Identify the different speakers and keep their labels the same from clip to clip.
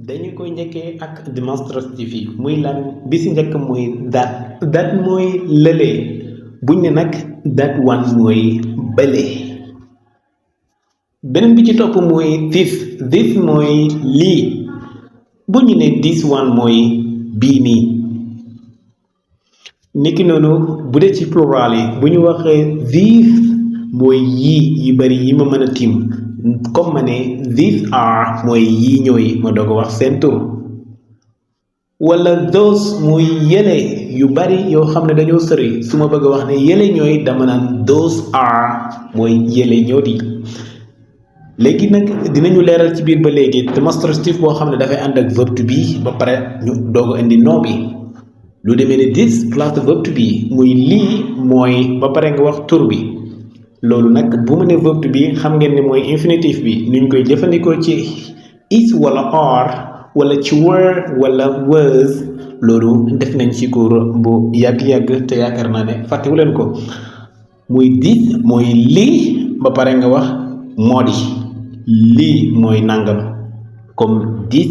Speaker 1: dañu koy njëkkee ak démonstratif yi muy lan bi si njëkk muy that mooy lële buñ ne nag that one mooy bële. beneen bi ci topp mooy this mooy lii bu ñu ne this one mooy bii nii. niki noonu bu dee ci plural yi bu ñu waxee these mooy yii yu bari yi ma mën a tiim comme ma ne these are mooy yii ñooy ma doog a wax seen tur wala those muy yële yu bari yoo xam ne dañoo sëri su ma bëgg a wax ne yële ñooy dama naan those are mooy yële ñoo di. léegi nag dinañu leeral ci biir ba léegi démonstratif boo xam ne dafay ànd ak verbe to be ba pare ñu doog a indi nom bi lu demee ne this plus verbe to be muy lii mooy ba pare nga wax tur bi. loolu nag bu ma ne verbe to be xam ngeen ne mooy infinitif bi nuñ koy jëfandikoo ci is wala are wala ci were wala was loolu def nañ ci cours bu yàgg-yàgg te yaakaar naa ne fàttewu leen ko muy this mooy lii ba pare nga wax moo di lii mooy nangam comme this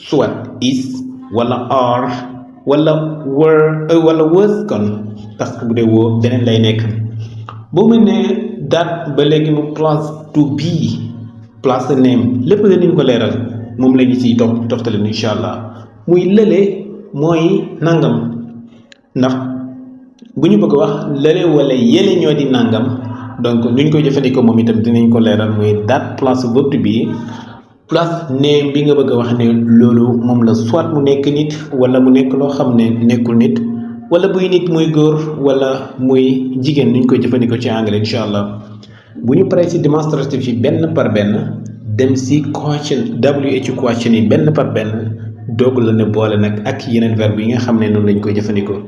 Speaker 1: soit is wala are wala were wala was kon parce que bu dee woo beneen lay nekk. boo mel ne that ba léegi mu place to be place name lépp la ñu ko leeral moom la ñu ciy toftale incha allah muy lële mooy nangam ndax bu ñu bëgg wax lële wala yële ñoo di nangam donc nu ñu koy jëfandikoo moom itam dinañ ko leeral muy that place verbe to be place name bi nga bëgg a wax ne loolu moom la soit mu nekk nit wala mu nekk loo xam ne nekkul nit. wala buy nit muy góor wala muy jigéen nuñ koy jëfandikoo ci anglais incha allah bu ñu paree ci démonstratif yi benn par benn dem ci question question yi benn par benn doog la ne boole nag ak yeneen verbe yi nga xam ne noonu lañ koy jëfandikoo.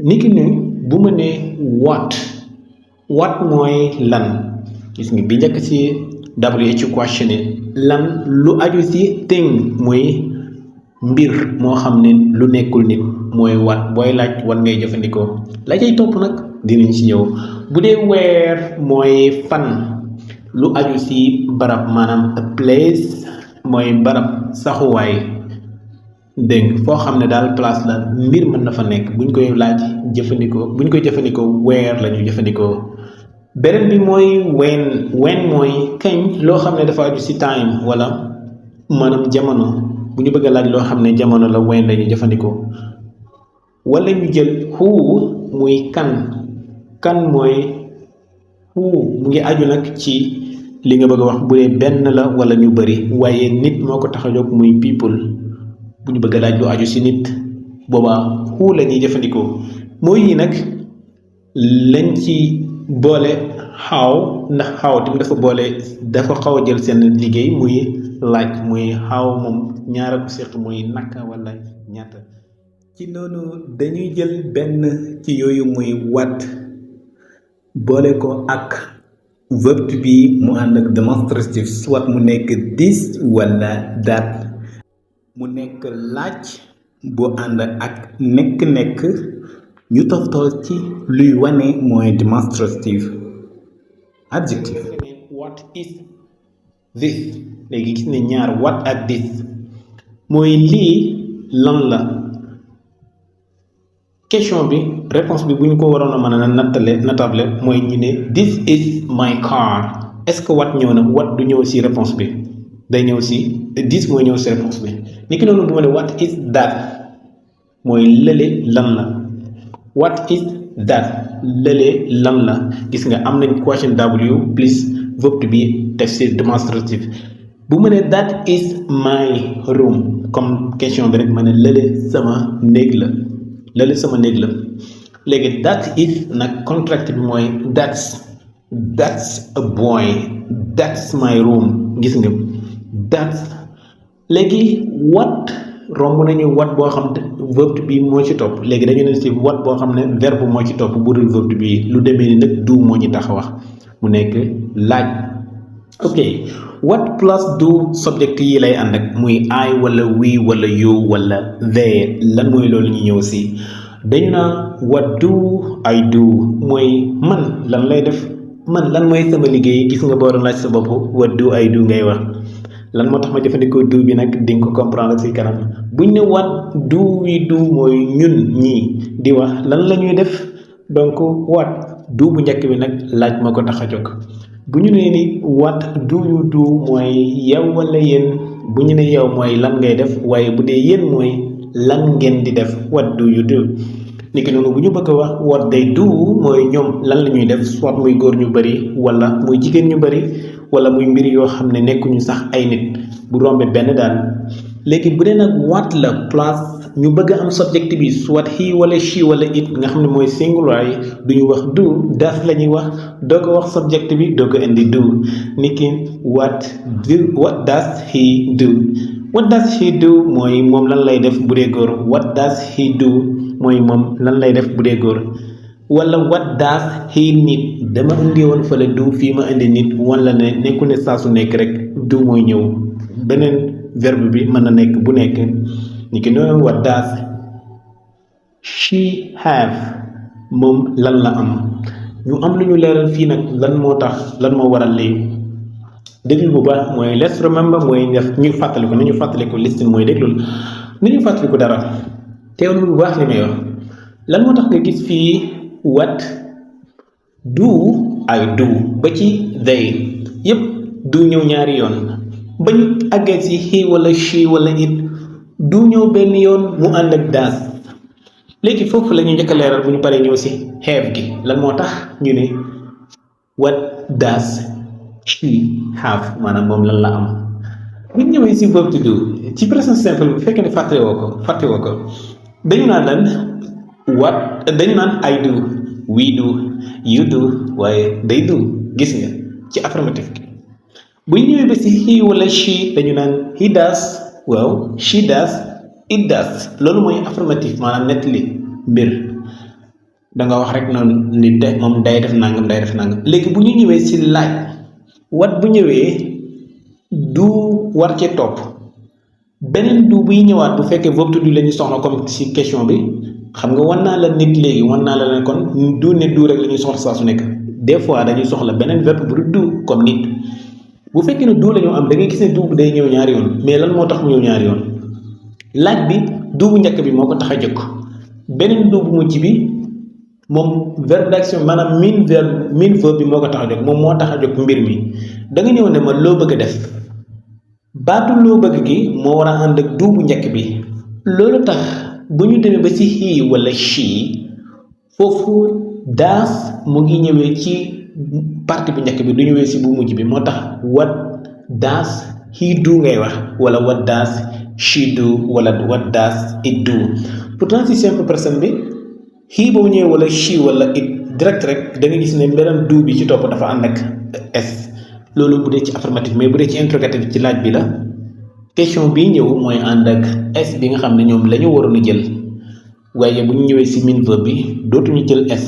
Speaker 1: niki ni bu ma nee what mooy lan gis nga bi njëkk ci question yi lan lu aju ci thing mooy mbir moo xam ne lu nekkul nit mooy wat booy laaj wan ngay jëfandikoo la cay topp nag dinañ ci ñëw. bu dee weer mooy fan lu aju ci barab maanaam a place mooy barab saxuwaay dégg foo xam ne daal place la mbir mën na fa nekk buñ koy laaj jëfandikoo buñ koy jëfandikoo weer la ñu jëfandikoo. beneen bi mooy when mooy kañ loo xam ne dafa aju ci time wala maanaam jamono. bu ñu bëgg a laaj loo xam ne jamono la when lañu jëfandikoo wala ñu jël who muy kan mooy who mu ngi aju nag ci li nga bëgg a wax bu dee benn la wala ñu bari waaye nit moo ko tax a jóg muy people bu ñu bëgg a laaj lu aju ci nit boobaa who la ñuy jëfandikoo. mooy yi nag lañ ci boole how ndax how tamit dafa xaw a jël seen liggéey muy laaj muy how moom ñaara ko seq muy naka wala ñaata. ci noonu dañuy jël benn ci yooyu muy what boole ko ak verbe to be mu ànd ak démonstratif soit mu nekk this wala that mu nekk laaj bu ànd ak nekk ñu toftal ci luy wane mooy démonstratif adjectif. what is this léegi gis ne ñaar what ak this mooy lii lan la question bi réponse bi bu ñu ko waroon a mën a natable mooy ñu ne this is my car est-ce que what ñëw na what du ñëw ci réponse bi day ñëw ci this mooy ñëw ci réponse bi. ni ki noonu bu ma ne what is that mooy lële lan la what is that lële lan la gis nga am nañ question W plus verbe to be def ci démonstratif. bu ma ne that is my room comme question bi rek ma ne lële sama néeg la léegi that is nag contract bi mooy that's a boy that's my room gis nga that's léegi what romb nañu what boo xam ne verbe to be moo ci topp léegi dañu ne ci what boo xam ne verbe moo ci topp bu dul verbe to be lu demee ni nag do moo ñu tax a wax mu nekk laaj. ok what plus do subject yi lay ànd ak muy I wala we wala you wala they lan mooy loolu ñu ñëw si dañu naa what do I do mooy man lan lay def man lan mooy sama liggéey gis nga boo doon laaj sa bopp what do I do ngay wax lan moo tax ma jëfandikoo do bi nag di nga ko comprendre ci kanam buñ ne what do we do mooy ñun ñii di wax lan la ñuy def donc what do bu njëkk bi nag laaj ma ko tax a jóg bu ñu nee ni what do you do mooy yow wala yéen bu ñu ne yow mooy lan ngay def waaye bu dee yéen mooy lan ngeen di def what do you do niki noonu bu ñu bëgg a wax what they do mooy ñoom lan la ñuy def soit muy góor ñu bari wala muy jigéen ñu bari wala muy mbir yoo xam ne nekkuñu sax ay nit bu rombee benn daal léegi bu dee nag what la place ñu bëgg am subject bi soit he wala she wala it nga xam ne mooy singular yi du ñu wax do das la ñuy wax doo ko wax subject bi doo ko indi do niki what does he do what does he do mooy moom lan lay def bu dee góor what does he do mooy moom lan lay def bu dee góor wala what does he need dama indi woon fële do fii ma indi nit wala ne nekkul ne saa su nekk rek do mooy ñëw beneen verbe bi mën na nekk bu nekk ni ki noonu what does she have moom lan la am ñu am lu ñu leeral fii nag lan moo tax lan moo waral lii déglu bu baax mooy let's remember mooy def ñu fàttaliku nañu fàttaliku listen mooy déglul nañu fàttaliku dara teewlu bu baax li may wax lan moo tax nga gis fii what do ak do ba ci they yépp do ñëw ñaari yoon ba ñu àggee ci he wala she wala it du ñëw benn yoon mu ànd ak daas léegi foofu la ñu njëkk a leeral bu ñu paree ñëw ci have gi lan moo tax ñu ne what does she have maanaam moom lan la am bu ñu ñëwee ci verb to do ci present simple bu fekkee ne fàtte woo ko dañu naan lan what dañu naan I do we do you do waaye they do gis nga ci affirmative gi bu ñu ñëwee ba ci he wala she dañu naan he does waaw she does it does loolu mooy affirmative maanaam nettali mbir danga wax rek noonu ni de moom day def nangam léegi bu ñu ñëwee ci laaj what bu ñëwee du war ci topp beneen du buy ñëwaat bu fekkee verbe to do la ñu soxla comme ci question bi xam nga wan naa la nit léegi wan naa la ne kon du ne du rek la ñuy soxla saa su nekk des fois dañuy soxla beneen verbe bu du comme nit bu fekkee ne du la ñu am da ngay gis ne du bu day ñëw ñaari yoon mais lan moo tax mu ñëw ñaari yoon laaj bi du bu njëkk bi moo ko tax a jóg beneen du bu mujj bi moom verbe d'action maanaam min verbe bi moo ko tax a jóg moom moo tax a jóg mbir mi da nga ñëw ne ma loo bëgg a def baatu loo bëgg gi moo war a ànd ak du bu njëkk bi loolu tax bu ñu demee ba ci he wala she foofu daas mu ngi ñëwee ci partie bu njëkk bi du ñëwee ci bu mujj bi moo tax what does he do ngay wax wala what does she do wala what does it do pourtant ci simple personne bi he boobu ñëwee wala she wala it direct rek da nga gis ne beneen do bi ci topp dafa ànd ak s loolu bu dee ci affirmative mais bu dee ci interrogative ci laaj bi la question bii ñëw mooy ànd ak s bi nga xam ne ñoom la ñu waroon a jël waaye bu ñu ñëwee ci min verbe bi dootuñu jël s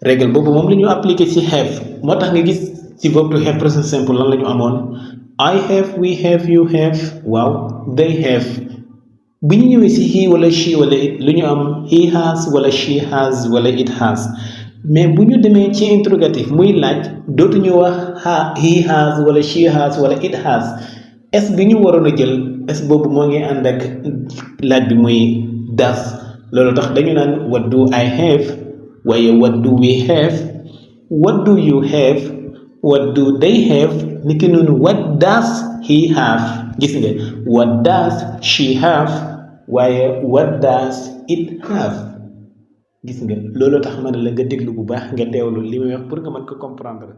Speaker 1: règle boobu moom la ñu appliqué ci have moo tax nga gis ci verbe to have present simple lan la ñu amoon I have we have you have waaw they have bu ñu ñëwee ci he wala she wala it lu ñu am he has wala she has wala it has mais bu ñu demee ci interrogative muy laaj dootuñu wax he has wala she has wala it has s bi ñu waroon a jël s boobu moo ngi ànd ak laaj bi muy does loolu tax dañu naan what do I have waaye what do we have what do you have what do they have niki noonu what does he have gis nga what does she have waaye what does it have gis nga loolu tax ma ne la nga déglu bu baax nga teewlu li may wax pour nga mën ko comprendre